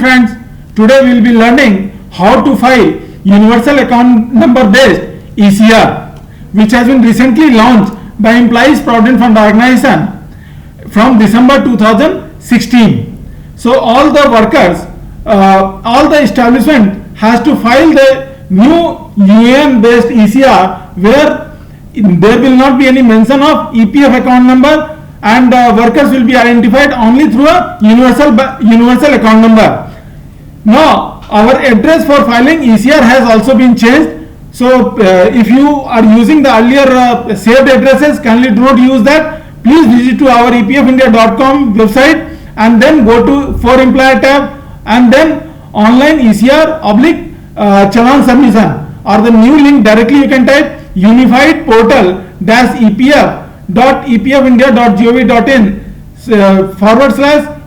friends, today we will be learning how to file Universal Account Number based ECR, which has been recently launched by Employees Provident Fund Organization from December 2016. So all the workers, all the establishment has to file the new UAN based ECR, where there will not be any mention of EPF account number, and workers will be identified only through a universal account number. Now our address for filing ECR has also been changed. So if you are using the earlier saved addresses, kindly do not use that. Please visit to our epfindia.com website and then go to for employer tab and then online ECR / challan submission, or the new link directly you can type unified portal -epf.epfindia.gov.in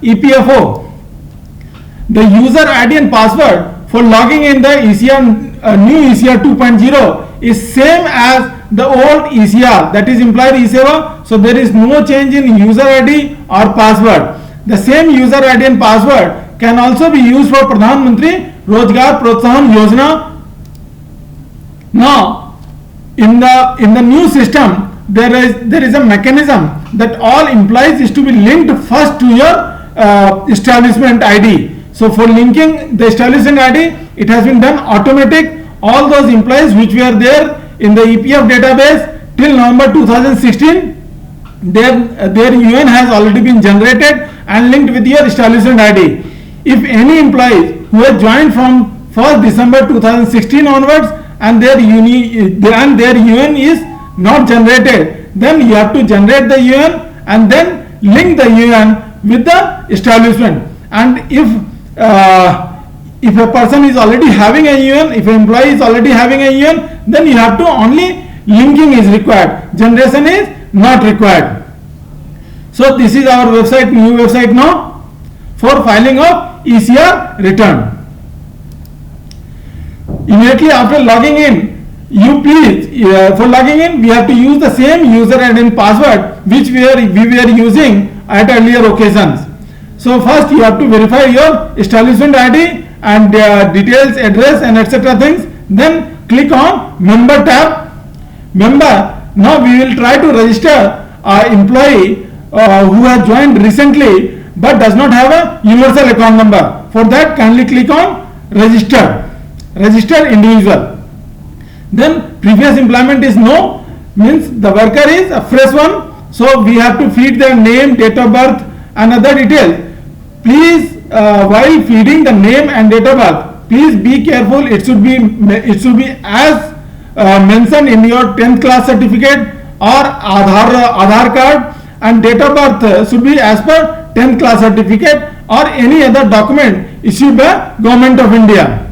/ EPFO. The user ID and password for logging in the ECR, new ECR 2.0 is same as the old ECR, that is employer E-Seva. So there is no change in user ID or password. The same user ID and password can also be used for Pradhan Mantri Rozgar Protsahan Yojana. Now in the new system, there is a mechanism that all employees is to be linked first to your establishment ID. So for linking the establishment ID, it has been done automatic. All those employees which were there in the EPF database till November 2016, their UAN has already been generated and linked with your establishment ID. If any employees who have joined from 1st December 2016 onwards and their UAN is not generated, then you have to generate the UAN and then link the UAN with the establishment. And if a person is already having a UAN, if an employee is already having a UAN, then you have to only linking is required, generation is not required. So this is our website, new website now for filing of ECR return. Immediately after logging in, for logging in, we have to use the same user ID and password which we were using at earlier occasions. So first you have to verify your establishment ID and details, address and etc. things. Then click on member tab. Member, now we will try to register an employee who has joined recently but does not have a universal account number. For that, kindly click on register individual. Then previous employment is no, means the worker is a fresh one. So we have to feed their name, date of birth and other details. Please, while feeding the name and date of birth, please be careful. It should be as mentioned in your 10th class certificate or Aadhaar card, and date of birth should be as per 10th class certificate or any other document issued by Government of India.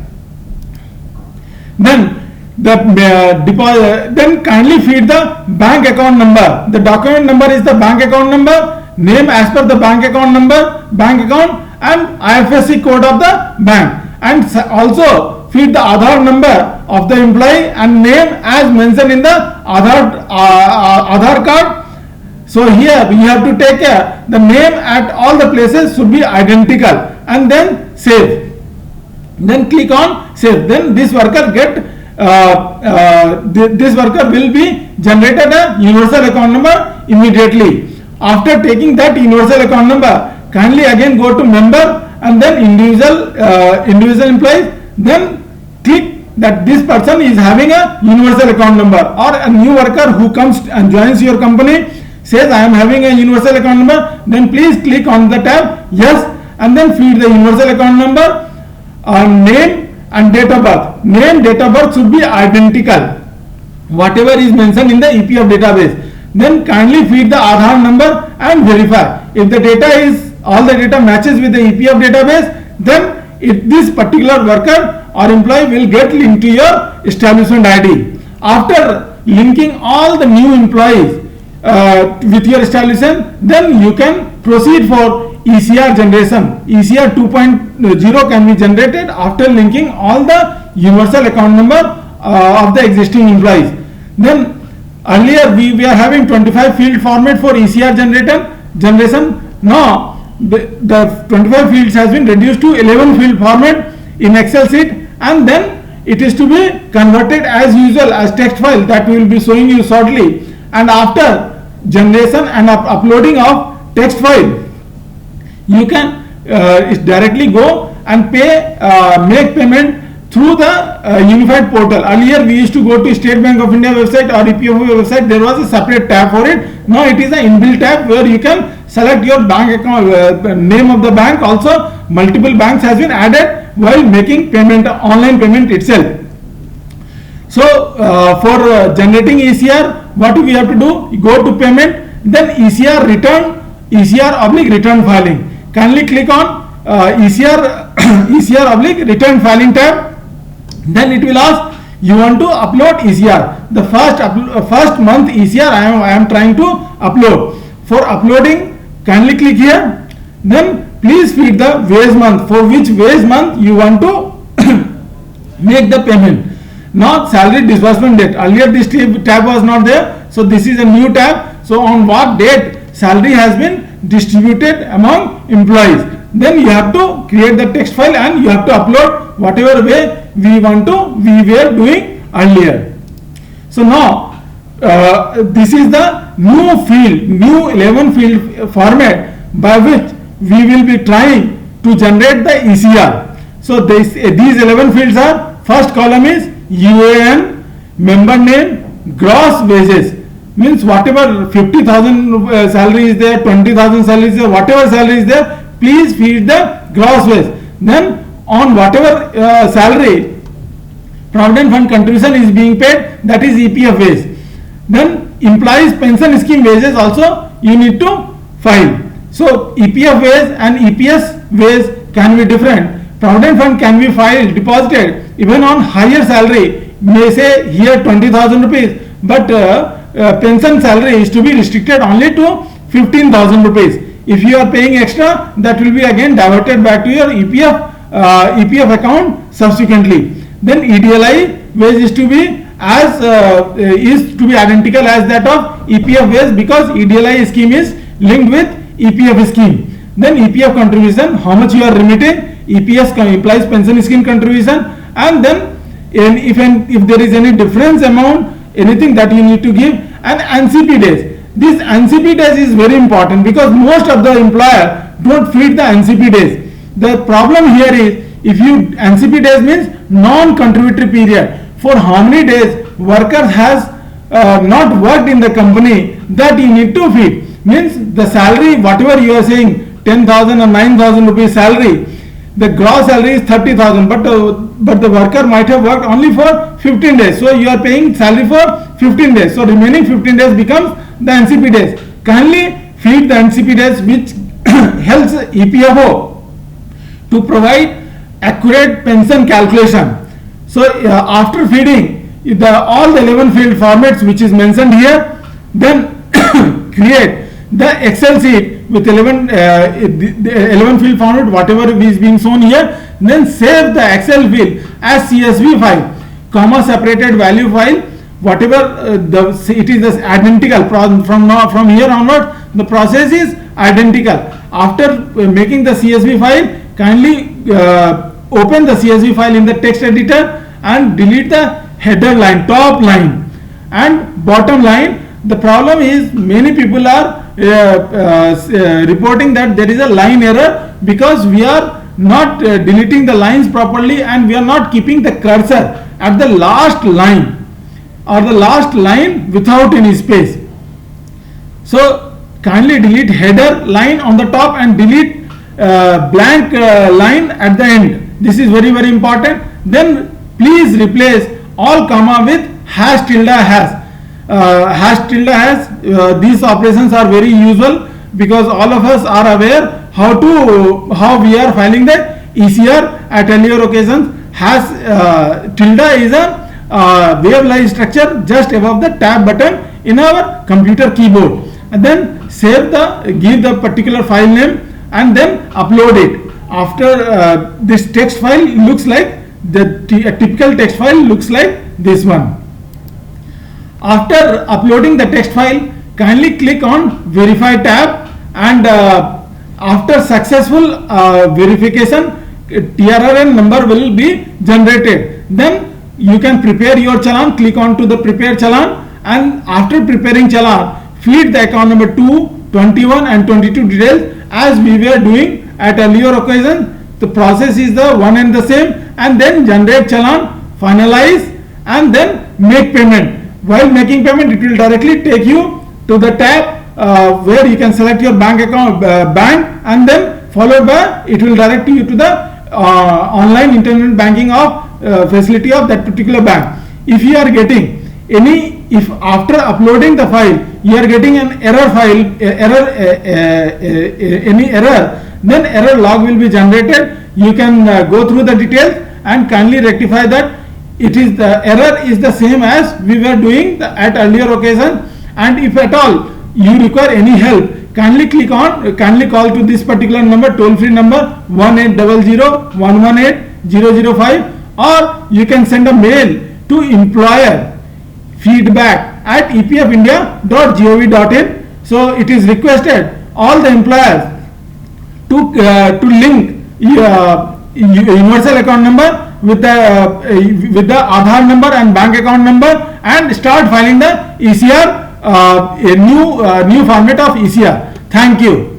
Then then kindly feed the bank account number. The document number is the bank account number, name as per the bank account number, bank account and IFSC code of the bank, and also feed the Aadhaar number of the employee and name as mentioned in the Aadhaar card. So here we have to take care, the name at all the places should be identical, and then save. Then click on save. Then this worker will be generated a universal account number immediately. After taking that universal account number, kindly again go to member and then individual employees. Then click that this person is having a universal account number, or a new worker who comes and joins your company says I am having a universal account number. Then please click on the tab yes, and then feed the universal account number, name and date of birth. Name, date of birth should be identical, whatever is mentioned in the EPF database. Then kindly feed the Aadhaar number and verify. If the data is, all the data matches with the EPF database, then this particular worker or employee will get linked to your establishment ID. After linking all the new employees with your establishment, then you can proceed for ECR generation. ECR 2.0 can be generated after linking all the universal account number of the existing employees. Then earlier we are having 25 field format for ECR generation. Now the 25 fields has been reduced to 11 field format in Excel sheet, and then it is to be converted as usual as text file that we will be showing you shortly. And after generation and uploading of text file, you can directly go and make payment through the unified portal. Earlier we used to go to State Bank of India website or EPFO website. There was a separate tab for it. Now it is an inbuilt tab where you can select your bank account, name of the bank. Also multiple banks has been added while making payment, online payment itself. So for generating ECR, what we have to do? Go to payment, then ECR return, ECR/return filing. Kindly click on ECR/return filing tab. Then it will ask you want to upload ECR. The first month ECR I am trying to upload. For uploading, kindly click here. Then please feed the wage month, for which wage month you want to make the payment. Now salary disbursement date. Earlier this tab was not there, so this is a new tab. So on what date salary has been distributed among employees. Then you have to create the text file and you have to upload whatever way we were doing earlier. So now this is the new 11 field format by which we will be trying to generate the ECR. So these 11 fields are, first column is UAN, member name, gross wages, means whatever 50,000 salary is there, 20,000 salary is there, whatever salary is there, please feed the gross wage. Then on whatever salary Provident Fund contribution is being paid, that is EPF wage. Then employees pension scheme wages also you need to file. So EPF wage and EPS wage can be different. Provident Fund can be filed, deposited even on higher salary, may say here 20,000 rupees, but pension salary is to be restricted only to 15,000 rupees. If you are paying extra, that will be again diverted back to your EPF account subsequently. Then EDLI wage is to be identical as that of EPF wage, because EDLI scheme is linked with EPF scheme. Then EPF contribution, how much you are remitting, EPS implies pension scheme contribution, and then if there is any difference amount, anything that you need to give, and NCP days. This NCP days is very important because most of the employer don't feed the NCP days. The problem here is, if you NCP days means non-contributory period, for how many days worker has not worked in the company, that you need to feed. Means the salary, whatever you are saying, 10,000 or 9,000 rupees salary, the gross salary is 30,000, but the worker might have worked only for 15 days. So you are paying salary for 15 days. So remaining 15 days becomes the NCP days. Kindly feed the NCP days, which helps EPFO to provide accurate pension calculation. So after feeding all the 11 field formats which is mentioned here, then create the Excel sheet with 11 field format, whatever is being shown here. Then save the Excel field as CSV file, comma separated value file, whatever it is identical from here onward. The process is identical. After making the CSV file, kindly open the CSV file in the text editor and delete the header line, top line and bottom line. The problem is many people are reporting that there is a line error because we are not deleting the lines properly and we are not keeping the cursor at the last line or the last line without any space. So kindly delete header line on the top and delete blank line at the end. This is very important. Then please replace all comma with hash tilde hash. Hash tilde hash, these operations are very usual because all of us are aware how we are filing the ECR at earlier occasions. Hash tilde is a wave-like structure just above the tab button in our computer keyboard, and then give the particular file name and then upload it. After this text file looks like a typical text file looks like this one. After uploading the text file, kindly click on Verify tab and after successful verification, TRRN number will be generated. Then you can prepare your challan, click on to the prepare challan, and after preparing challan, feed the account number 2, 21 and 22 details as we were doing at earlier occasion. The process is the one and the same, and then generate challan, finalize, and then make payment. While making payment, it will directly take you to the tab where you can select your bank account, bank, and then followed by it will direct you to the online internet banking of facility of that particular bank. If you are getting any, if after uploading the file you are getting an error file, any error, then error log will be generated. You can go through the details and kindly rectify that. It is the error is the same as we were doing at earlier occasion. And if at all you require any help, kindly call to this particular number, toll free number 1800-118-005, or you can send a mail to employer feedback@epfindia.gov.in. So it is requested all the employers to link universal account number with the Aadhaar number and bank account number, and start filing the ECR, a new format of ECR. Thank you.